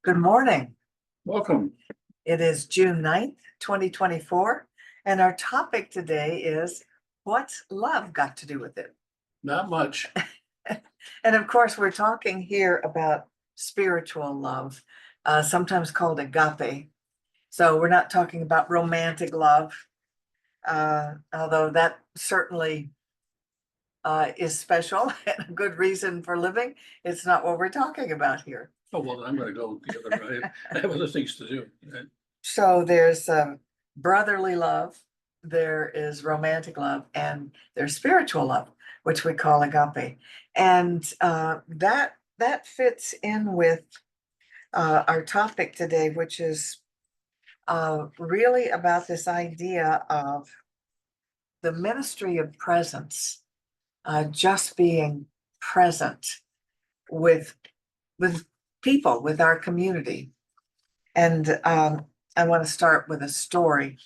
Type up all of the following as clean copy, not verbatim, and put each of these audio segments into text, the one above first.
Good morning. Welcome. It is June 9th, 2024, and our topic today is what's love got to do with it? Not much. And of course, we're talking here about spiritual love, sometimes called agape. So we're not talking about romantic love, although that certainly is special and a good reason for living. It's not what we're talking about here. Oh, well, I'm going to go the other way. I have other things to do. So there's brotherly love, there is romantic love, and there's spiritual love, which we call agape. And that fits in with our topic today, which is really about this idea of the ministry of presence, just being present with people, with our community. And I want to start with a story.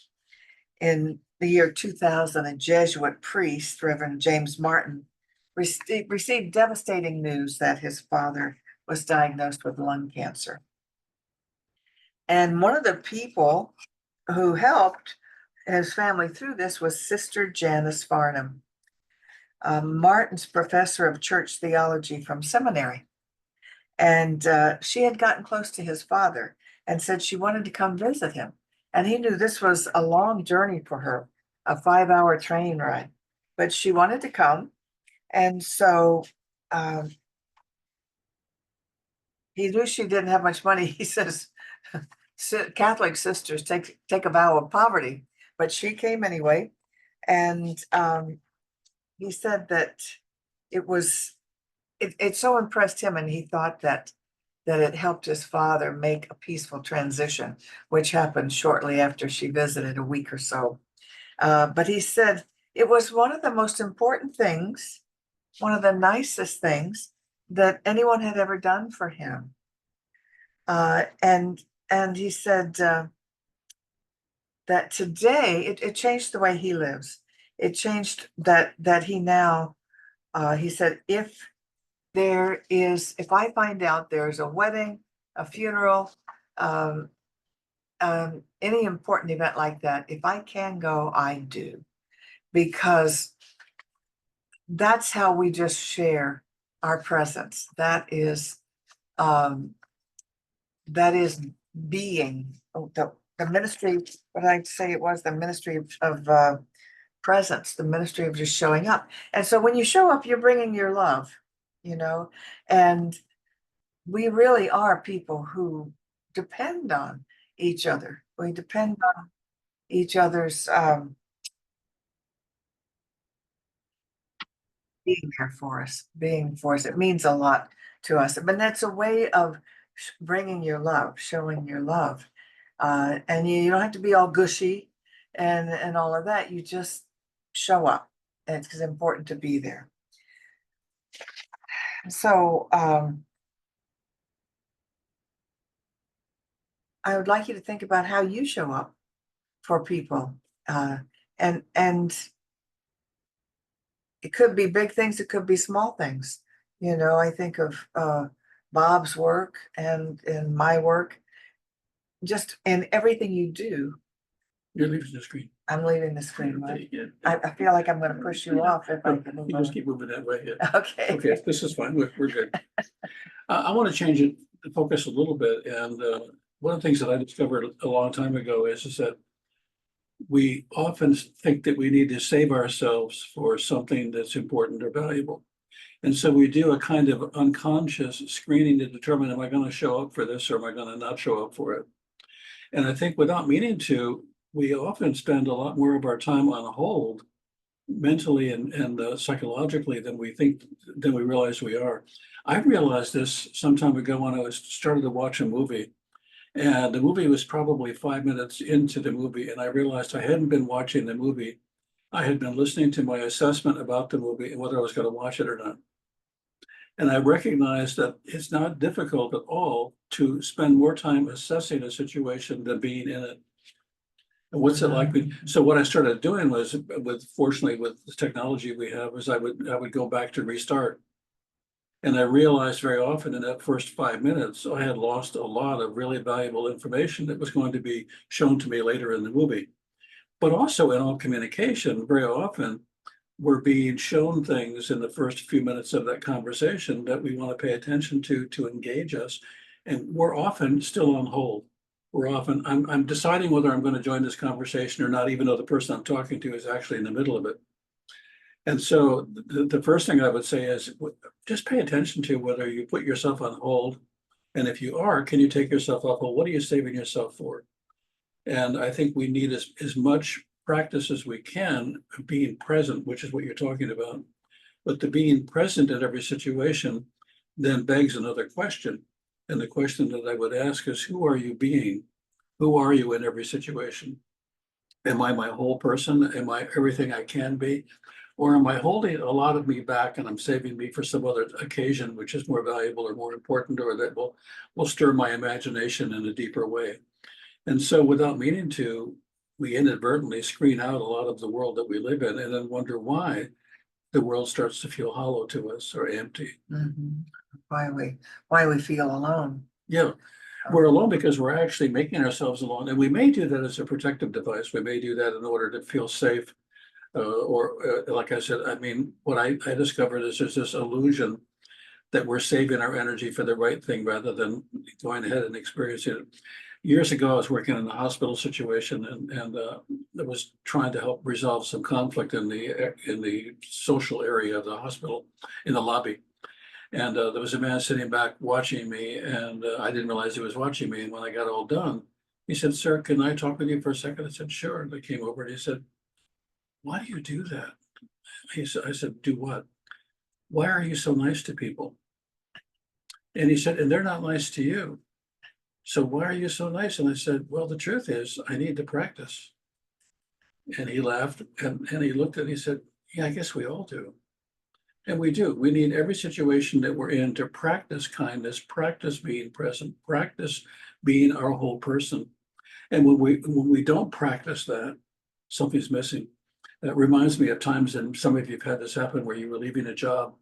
In the year 2000, a Jesuit priest, Reverend James Martin, received devastating news that his father was diagnosed with lung cancer. And one of the people who helped his family through this was Sister Janice Farnham, Martin's professor of church theology from seminary. And she had gotten close to his father and said she wanted to come visit him. And he knew this was a long journey for her, a 5-hour train ride, but she wanted to come. And so he knew she didn't have much money. He says, Catholic sisters take a vow of poverty, but she came anyway. And he said that it so impressed him, and he thought that it helped his father make a peaceful transition, which happened shortly after she visited, a week or so. But he said it was one of the most important things, one of the nicest things that anyone had ever done for him. And he said that today it changed the way he lives. It changed that he now, he said, if I find out there's a wedding, a funeral, any important event like that, if I can go, I do, because that's how we just share our presence. That is being the ministry. What I'd say it was the ministry of presence, the ministry of just showing up. And so when you show up, you're bringing your love, and we really are people who depend on each other. We depend on each other's being there for us, being for us. It means a lot to us. But that's a way of bringing your love, showing your love. And you don't have to be all gushy and all of that. You just show up. And it's important to be there. So I would like you to think about how you show up for people. And it could be big things, it could be small things. I think of Bob's work and my work, just in everything you do. You're leaving the screen. I'm leaving the screen, right? Yeah. I feel like I'm going to push you off if I can move You just on. keep moving that way. Yeah. Okay. Okay, this is fine. We're good. I want to change it, the focus a little bit. And one of the things that I discovered a long time ago is that we often think that we need to save ourselves for something that's important or valuable. And so we do a kind of unconscious screening to determine, am I going to show up for this or am I going to not show up for it? And I think without meaning to, we often spend a lot more of our time on hold mentally and psychologically than we realize we are. I realized this some time ago when I started to watch a movie. And the movie was probably 5 minutes into the movie, and I realized I hadn't been watching the movie. I had been listening to my assessment about the movie and whether I was going to watch it or not. And I recognized that it's not difficult at all to spend more time assessing a situation than being in it. And what's it like? So what I started doing was, fortunately with the technology we have, is I would go back to restart. And I realized very often in that first 5 minutes, I had lost a lot of really valuable information that was going to be shown to me later in the movie. But also in all communication, very often we're being shown things in the first few minutes of that conversation that we want to pay attention to engage us. And we're often still on hold. We're often, I'm deciding whether I'm going to join this conversation or not, even though the person I'm talking to is actually in the middle of it. And so the first thing I would say is just pay attention to whether you put yourself on hold. And if you are, can you take yourself off hold? What are you saving yourself for? And I think we need as much practice as we can of being present, which is what you're talking about. But the being present in every situation then begs another question. And the question that I would ask is, who are you being? Who are you in every situation? Am I my whole person? Am I everything I can be? Or am I holding a lot of me back and I'm saving me for some other occasion, which is more valuable or more important, or that will stir my imagination in a deeper way? And so without meaning to, we inadvertently screen out a lot of the world that we live in and then wonder why the world starts to feel hollow to us or empty. Mhm. Why we feel alone. Yeah, we're alone because we're actually making ourselves alone. And we may do that as a protective device. We may do that in order to feel safe. Like I said, I mean, what I discovered is there's this illusion that we're saving our energy for the right thing rather than going ahead and experiencing it. Years ago, I was working in a hospital situation and I was trying to help resolve some conflict in the social area of the hospital, in the lobby. And there was a man sitting back watching me, and I didn't realize he was watching me. And when I got all done, he said, "Sir, can I talk with you for a second?" I said, "Sure." And I came over and he said, "Why do you do that?" I said, "Do what?" "Why are you so nice to people?" And he said, "And they're not nice to you. So why are you so nice?" And I said, "Well, the truth is I need to practice." And he laughed and he looked at me and he said, "Yeah, I guess we all do." And we do. We need every situation that we're in to practice kindness, practice being present, practice being our whole person. And when we don't practice that, something's missing. That reminds me of times, and some of you have had this happen, where you were leaving a job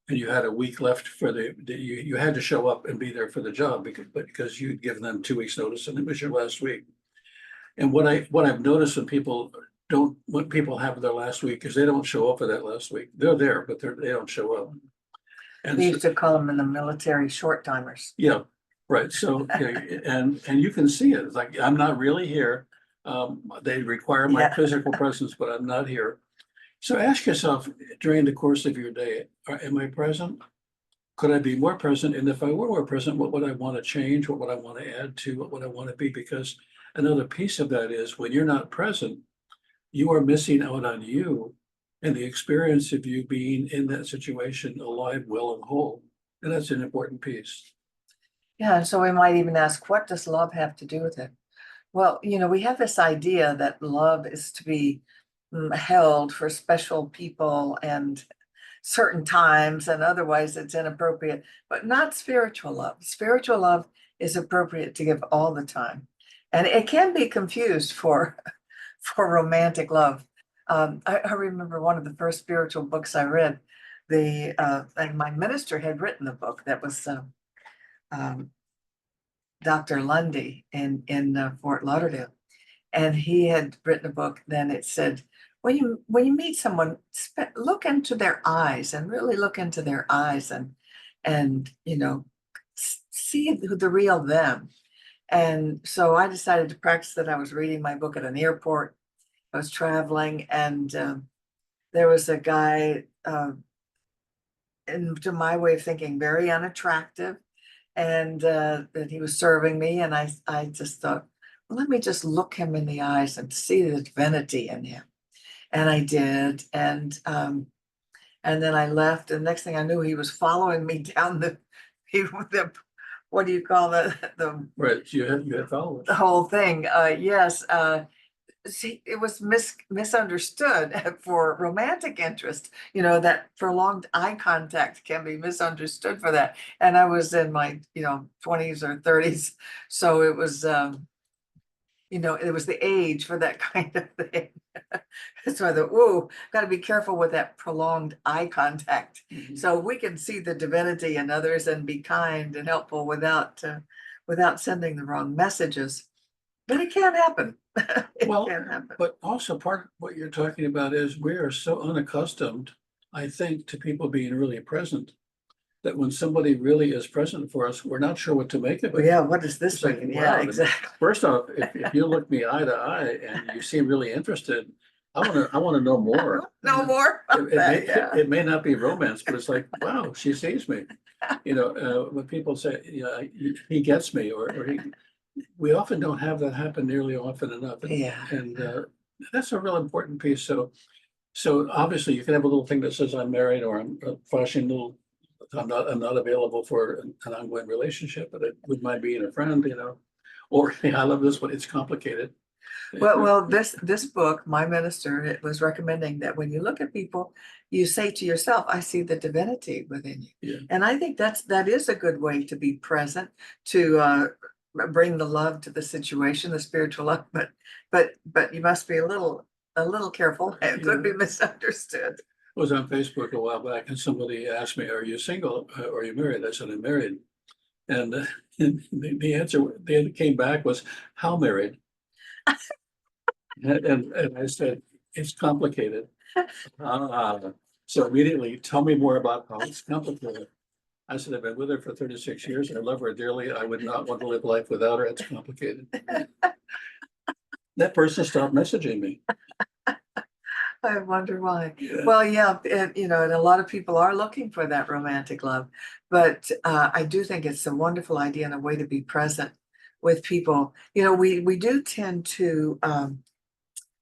and you had a week left for you had to show up and be there for the job because you'd given them 2 weeks notice and it was your last week. And what I've noticed when people have their last week is they don't show up for that last week. They're there, but they don't show up. And We so, used to call them in the military short timers. yeah, right. So yeah, and you can see it. It's like, I'm not really here. They require my Yeah. physical presence, but I'm not here. So ask yourself during the course of your day, am I present? Could I be more present? And if I were more present, what would I want to change? What would I want to add to? What would I want to be? Because another piece of that is when you're not present, you are missing out on you and the experience of you being in that situation alive, well, and whole. And that's an important piece. Yeah, and so we might even ask, what does love have to do with it? Well, we have this idea that love is to be held for special people and certain times, and otherwise it's inappropriate, but not spiritual love. Spiritual love is appropriate to give all the time. And it can be confused for for romantic love. I remember one of the first spiritual books I read, and my minister had written the book that was um, Dr. Lundy in Fort Lauderdale, and he had written a book. Then it said, when you meet someone, look into their eyes and really look into their eyes and see the real them. And so I decided to practice that. I was reading my book at an airport. I was traveling, and there was a guy, and to my way of thinking, very unattractive, and that he was serving me, and I just thought, well, let me just look him in the eyes and see the divinity in him, and I did, and then I left, and next thing I knew, he was following me down the what do you call the Right. So you had followers. the whole thing? Yes. See, it was misunderstood for romantic interest, that prolonged eye contact can be misunderstood for that. And I was in my, 20s or 30s. So it was, it was the age for that kind of thing. So I thought, whoa, got to be careful with that prolonged eye contact. So we can see the divinity in others and be kind and helpful without sending the wrong messages. But it can happen. It Well, can happen. but also part of what you're talking about is we are so unaccustomed, I think, to people being really present, that when somebody really is present for us, we're not sure what to make of Well, it. yeah, what does this It's like, mean? Yeah, wow, exactly. first off, if you look me eye to eye and you seem really interested, I wanna know more. No more It, about it may, that, yeah. it may not be romance, but it's like, wow, she sees me. When people say, yeah, he gets me, or we often don't have that happen nearly often enough. Yeah. And that's a real important piece. So obviously you can have a little thing that says I'm married, or I'm flashing little, I'm not available for an ongoing relationship, but I wouldn't mind being a friend, or hey, I love this one. It's complicated. Well, this book, my minister, it was recommending that when you look at people, you say to yourself, I see the divinity within you. Yeah. And I think that is a good way to be present, to bring the love to the situation, the spiritual love, but you must be a little careful. It could be misunderstood. I was on Facebook a while back and somebody asked me, are you single or are you married? I said, I'm married. And the answer that came back was, how married? And I said, it's complicated. Uh, so immediately, tell me more about how it's complicated. I said, I've been with her for 36 years. I love her dearly. I would not want to live life without her. It's complicated. That person stopped messaging me. I wonder why. Yeah. Well, yeah, and a lot of people are looking for that romantic love, but I do think it's a wonderful idea and a way to be present with people. We do tend to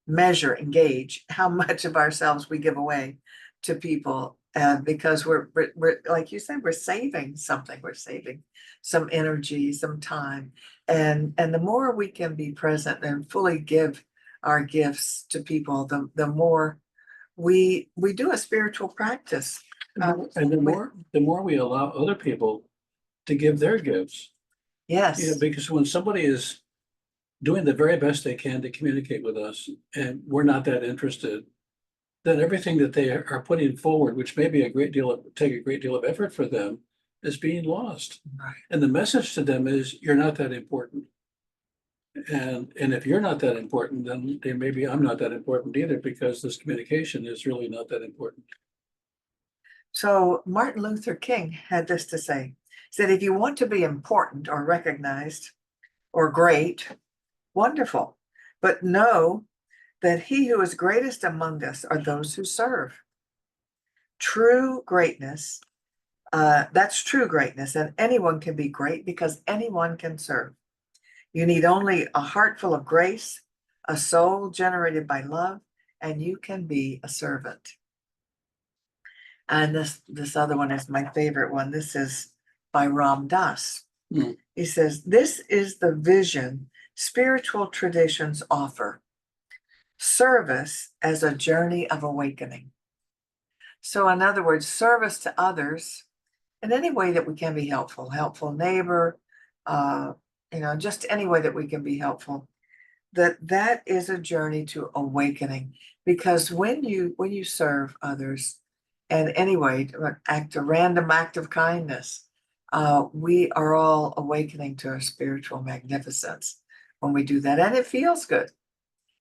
measure, engage how much of ourselves we give away to people, because we're like you said, we're saving something. We're saving some energy, some time, and the more we can be present and fully give our gifts to people, the more we do a spiritual practice. And the more we allow other people to give their gifts, Yes, because when somebody is doing the very best they can to communicate with us and we're not that interested, then everything that they are putting forward, which may be take a great deal of effort for them, is being lost. right. And the message to them is, you're not that important. And if you're not that important, then maybe I'm not that important either, because this communication is really not that important. So Martin Luther King had this to say. He said, if you want to be important or recognized or great, wonderful, but know that he who is greatest among us are those who serve. True greatness, that's true greatness, and anyone can be great because anyone can serve. You need only a heart full of grace, a soul generated by love, and you can be a servant. And this other one is my favorite one. This is by Ram Dass. He says, this is the vision spiritual traditions offer: service as a journey of awakening. So in other words, service to others in any way that we can be helpful neighbor, just any way that we can be helpful. That is a journey to awakening, because when you serve others in any way, a random act of kindness, we are all awakening to our spiritual magnificence when we do that, and it feels good.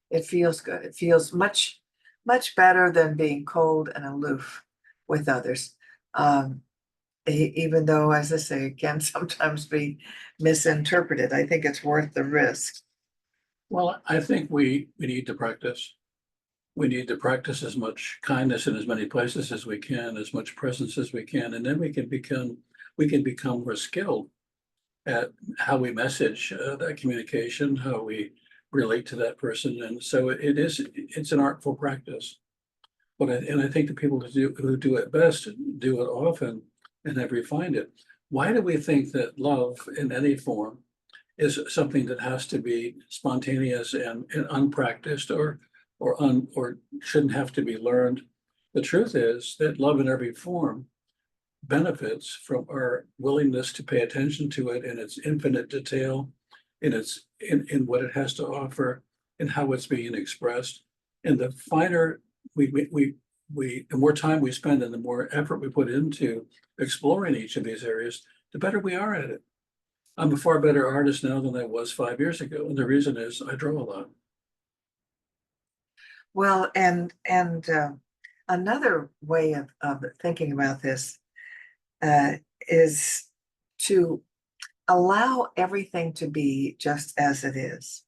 It feels good. It feels much, much better than being cold and aloof with others. Even though, as I say, it can sometimes be misinterpreted, I think it's worth the risk. Well, I think we need to practice. We need to practice as much kindness in as many places as we can, as much presence as we can, and then we can become more skilled at how we message that communication, how we relate to that person. And so it's an artful practice. And I think the people who do it best do it often and have refined it. Why do we think that love in any form is something that has to be spontaneous and unpracticed, or shouldn't have to be learned? The truth is that love in every form benefits from our willingness to pay attention to it in its infinite detail, in what it has to offer and how it's being expressed. And the finer the more time we spend and the more effort we put into exploring each of these areas, the better we are at it. I'm a far better artist now than I was 5 years ago, and the reason is I draw a lot. Well, and another way of thinking about this is to allow everything to be just as it is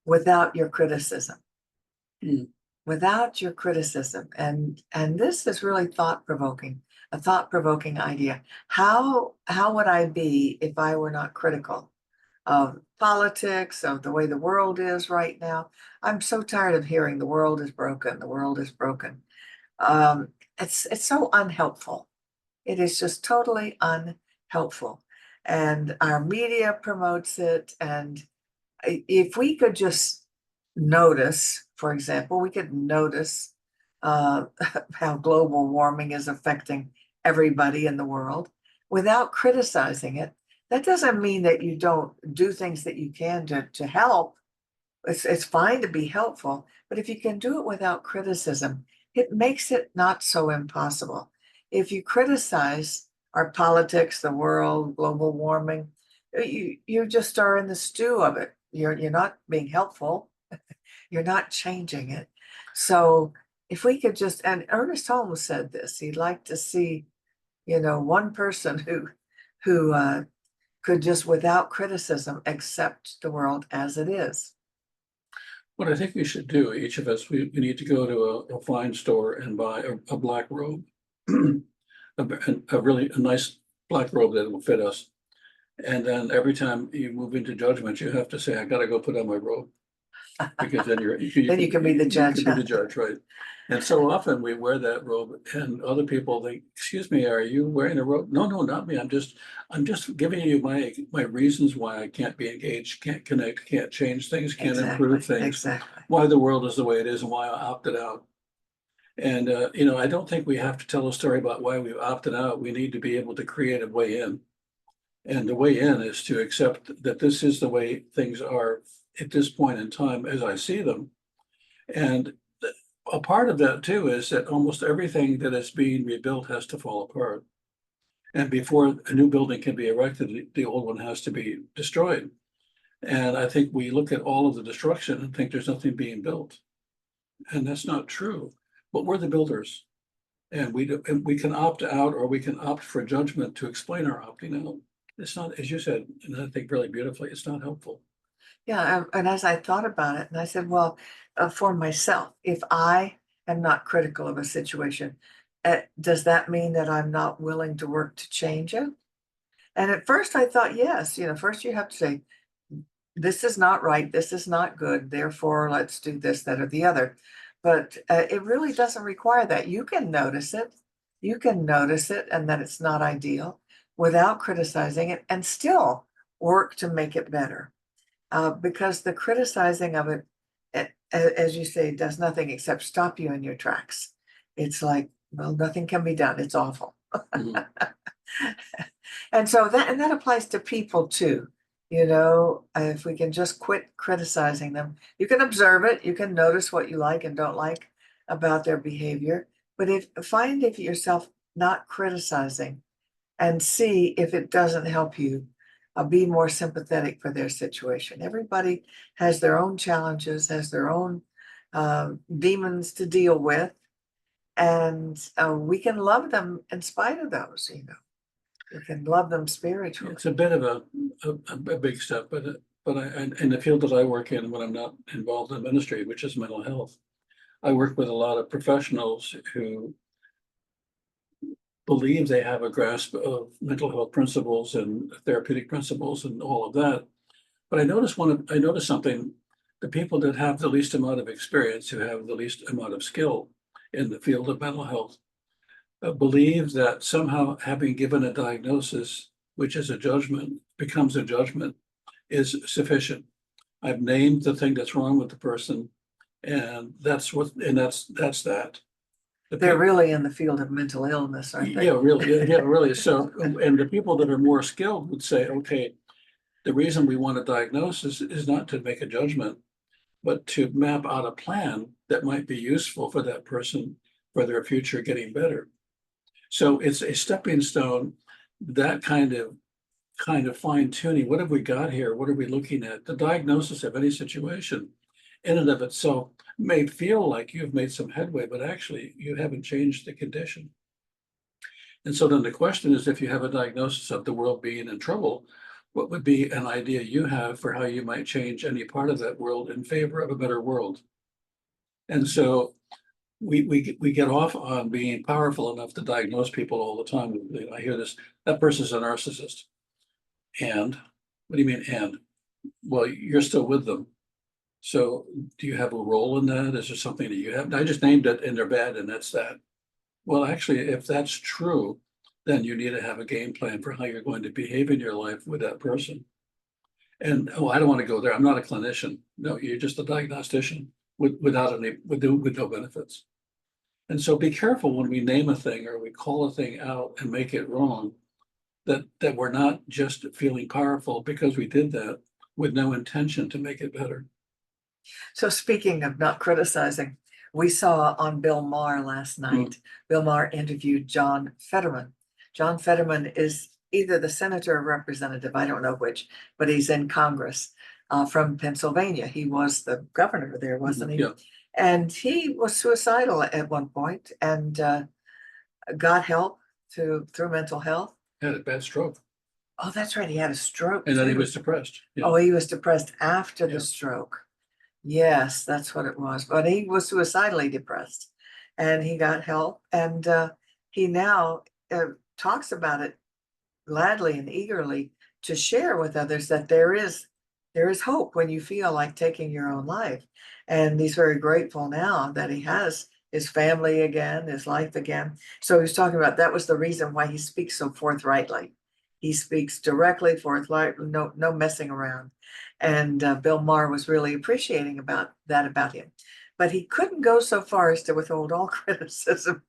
without your criticism. Mm. Without your criticism. And this is really thought-provoking, a thought-provoking idea. How would I be if I were not critical of politics, of the way the world is right now? I'm so tired of hearing the world is broken, the world is broken. It's so unhelpful. It is just totally unhelpful. And our media promotes it. And if we could just notice, for example, we could notice how global warming is affecting everybody in the world without criticizing it. That doesn't mean that you don't do things that you can to help. It's fine to be helpful, but if you can do it without criticism, it makes it not so impossible. If you criticize our politics, the world, global warming, you just are in the stew of it. You're not being helpful. You're not changing it. So if we could just, and Ernest Holmes said this, he'd like to see, one person who could just without criticism accept the world as it is. What I think we should do, each of us, we need to go to a fine store and buy a black robe, a really nice black robe that will fit us. And then every time you move into judgment, you have to say, I gotta go put on my robe. Because then Then you can be the judge. You can be the judge, right? And so often we wear that robe and other people think, excuse me, are you wearing a robe? No, no, not me. I'm just giving you my reasons why I can't be engaged, can't connect, can't change things, can't improve things, Exactly. why the world is the way it is and why I opted out. And I don't think we have to tell a story about why we opted out. We need to be able to create a way in. And the way in is to accept that this is the way things are at this point in time as I see them. And a part of that too is that almost everything that is being rebuilt has to fall apart. And before a new building can be erected, the old one has to be destroyed. And I think we look at all of the destruction and think there's nothing being built. And that's not true. But we're the builders. And we can opt out or we can opt for judgment to explain our opting out. It's not, as you said, and I think really beautifully, it's not helpful. Yeah, and as I thought about it, and I said, well, for myself, if I am not critical of a situation, does that mean that I'm not willing to work to change it? And at first I thought, yes, first you have to say, this is not right, this is not good, therefore let's do this, that, or the other. But it really doesn't require that. You can notice it. You can notice it and that it's not ideal without criticizing it and still work to make it better. Because the criticizing of it, as you say, does nothing except stop you in your tracks. It's like, well, nothing can be done. It's awful. Mhm. And so that applies to people too. If we can just quit criticizing them, you can observe it, you can notice what you like and don't like about their behavior. But if yourself not criticizing and see if it doesn't help you be more sympathetic for their situation. Everybody has their own challenges, has their own demons to deal with, and we can love them in spite of those. We can love them spiritually. It's a bit of a big step, but in the field that I work in, when I'm not involved in ministry, which is mental health, I work with a lot of professionals who believe they have a grasp of mental health principles and therapeutic principles and all of that. But I noticed something, the people that have the least amount of experience, who have the least amount of skill in the field of mental health, believe that somehow having given a diagnosis, which is a judgment, becomes a judgment, is sufficient. I've named the thing that's wrong with the person, and that's that. They're really in the field of mental illness, aren't they? Yeah, really. So, and the people that are more skilled would say, okay, The reason we want a diagnosis is not to make a judgment, but to map out a plan that might be useful for that person for their future getting better. So it's a stepping stone, that kind of fine tuning. What have we got here? What are we looking at? The diagnosis of any situation in and of itself may feel like you've made some headway, but actually you haven't changed the condition. And so then the question is, if you have a diagnosis of the world being in trouble, what would be an idea you have for how you might change any part of that world in favor of a better world? And so we get off on being powerful enough to diagnose people all the time. I hear this, that person's a narcissist. And what do you mean, and? Well, you're still with them. So do you have a role in that? Is there something that you have? I just named it and they're bad and that's that. Well, actually, if that's true, then you need to have a game plan for how you're going to behave in your life with that person. And oh, I don't want to go there. I'm not a clinician. No, you're just a diagnostician without with no benefits. And so be careful when we name a thing or we call a thing out and make it wrong, that we're not just feeling powerful because we did that with no intention to make it better. So speaking of not criticizing, we saw on Bill Maher last night, Bill Maher interviewed John Fetterman. John Fetterman is either the senator or representative, I don't know which, but he's in Congress from Pennsylvania. He was the governor there, wasn't he? Yeah. And he was suicidal at one point and got help through mental health. Had a bad stroke. Oh, that's right. He had a stroke. And then he too. was depressed. Yeah. Oh, he was depressed after Yeah. the stroke. Yes, that's what it was. But he was suicidally depressed and he got help. And he now talks about it gladly and eagerly to share with others that there is hope when you feel like taking your own life. And he's very grateful now that he has his family again, his life again. So he was talking about that was the reason why he speaks so forthrightly. He speaks directly, forthrightly, no messing around. And Bill Maher was really appreciating about him. But he couldn't go so far as to withhold all criticism.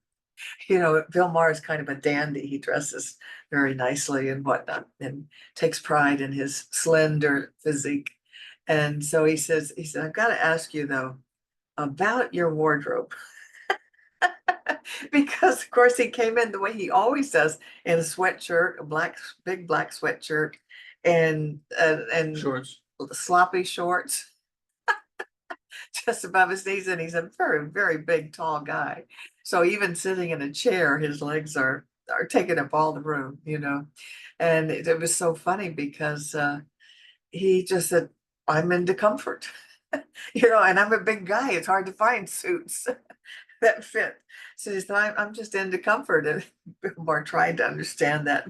You know, Bill Maher is kind of a dandy. He dresses very nicely and whatnot and takes pride in his slender physique. And so he said, I've got to ask you though about your wardrobe. Because of course he came in the way he always does in a sweatshirt, big black sweatshirt and Shorts. sloppy shorts just above his knees, and he's a very, very big, tall guy. So even sitting in a chair, his legs are taking up all the room, you know. And it was so funny because he just said, "I'm into comfort," you know, and I'm a big guy. It's hard to find suits that fit. So he said, I'm just into comfort. And people are trying to understand that.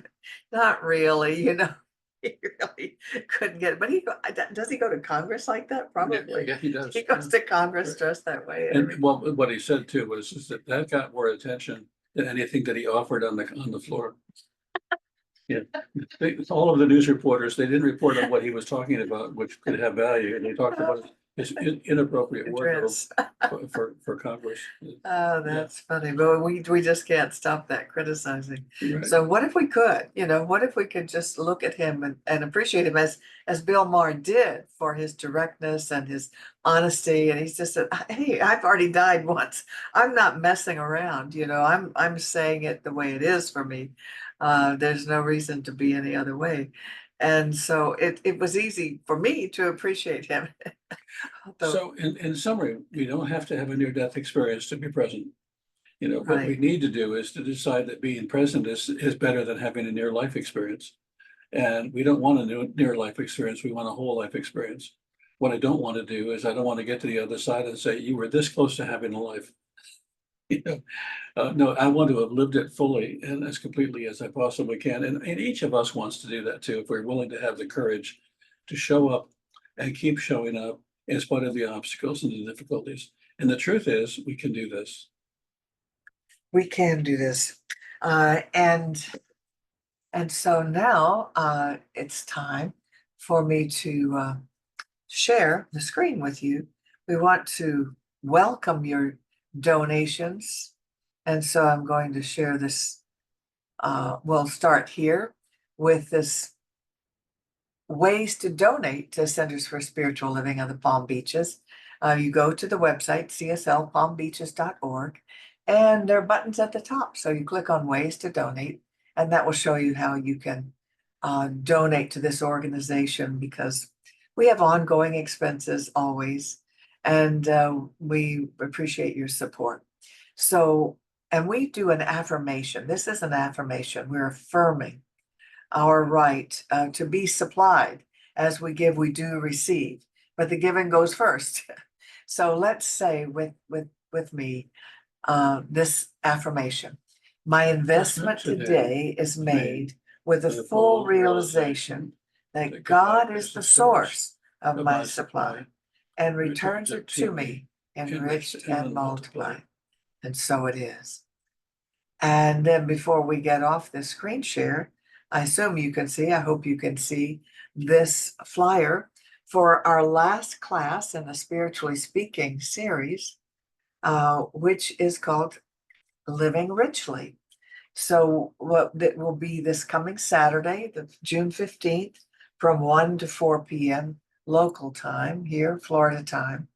Not really, you know. He really couldn't get it. But does he go to Congress like that? Probably. Yeah, he does. He goes to Congress dressed that way. And well, what he said too was is that got more attention than anything that he offered on the floor. Yeah, all of the news reporters, they didn't report on what he was talking about, which could have value, and they talked about his inappropriate wardrobe Dress. for Congress. Oh, that's funny. But we just can't stop that criticizing. Right. So what if we could, you know, what if we could just look at him and appreciate him as Bill Maher did for his directness and his honesty. And he's just said, hey, I've already died once. I'm not messing around, you know, I'm saying it the way it is for me. There's no reason to be any other way. And so it was easy for me to appreciate him. So in summary, we don't have to have a near-death experience to be present. You know, what we Right. need to do is to decide that being present is better than having a near-life experience. And we don't want a near-life experience, we want a whole life experience. What I don't want to do is I don't want to get to the other side and say, you were this close to having a life. You know, no, I want to have lived it fully and as completely as I possibly can. And each of us wants to do that too, if we're willing to have the courage to show up and keep showing up in spite of the obstacles and the difficulties. And the truth is, we can do this. We can do this. And so now it's time for me to share the screen with you. We want to welcome your donations. And so I'm going to share this. We'll start here with this ways to donate to Centers for Spiritual Living of the Palm Beaches. You go to the website, cslpalmbeaches.org, and there are buttons at the top. So you click on ways to donate, and that will show you how you can donate to this organization, because we have ongoing expenses always, and we appreciate your support. So, and we do an affirmation. This is an affirmation. We're affirming our right to be supplied. As we give, we do receive, but the giving goes first. So let's say with me this affirmation. My investment today is made with the full realization that God is the source of my supply and returns it to me enriched and multiplied. And so it is. And then before we get off the screen share, I assume you can see, I hope you can see this flyer for our last class in the Spiritually Speaking series, which is called Living Richly. So what that will be this coming Saturday, the June 15th, from 1 to 4 p.m. local time here, Florida time.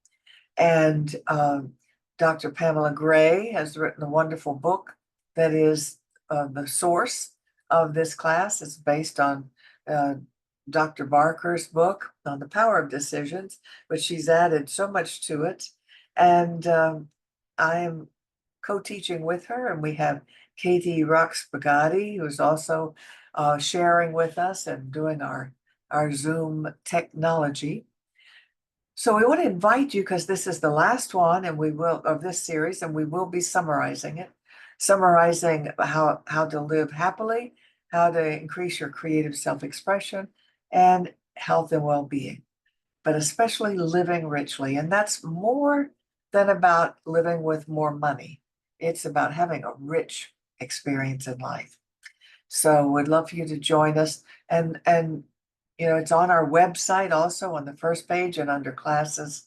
And Dr. Pamela Gray has written a wonderful book that is the source of this class. It's based on Dr. Barker's book on the power of decisions, but she's added so much to it. And I am co-teaching with her, and we have Katie Rox Bagatti, who's also sharing with us and doing our Zoom technology. So we want to invite you, because this is the last one and we will of this series, and we will be summarizing it, summarizing how to live happily, how to increase your creative self-expression and health and well-being, but especially living richly. And that's more than about living with more money. It's about having a rich experience in life. So we'd love for you to join us. And you know, it's on our website also on the first page and under classes.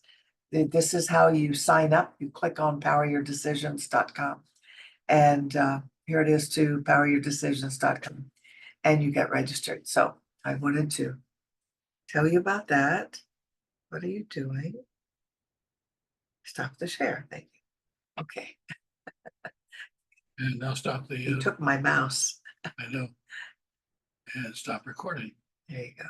This is how you sign up. You click on poweryourdecisions.com. And here it is to poweryourdecisions.com. And you get registered. So I wanted to tell you about that. What are you doing? Stop the share. Thank you. Okay. And now stop the, You took my mouse. I know. And stop recording. There you go.